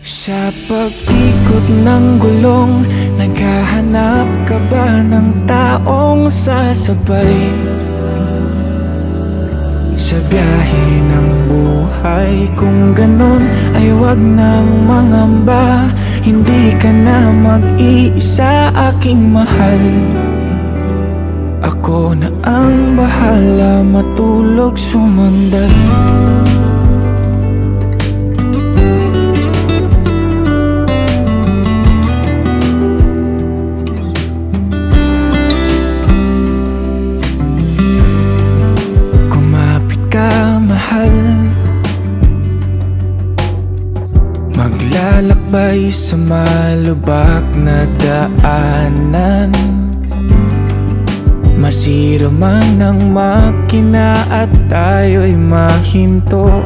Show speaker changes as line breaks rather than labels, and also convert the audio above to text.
Sa pag-ikot ng gulong, naghahanap ka ba ng taong sasabay? Sa biyahe ng buhay, kung ganon ay wag nang mangamba. Hindi ka na mag-iisa, aking mahal. Ako na ang bahala, matulog sumandal. Maglalakbay sa malubak na daanan, masira man ang makina at tayo'y mahinto.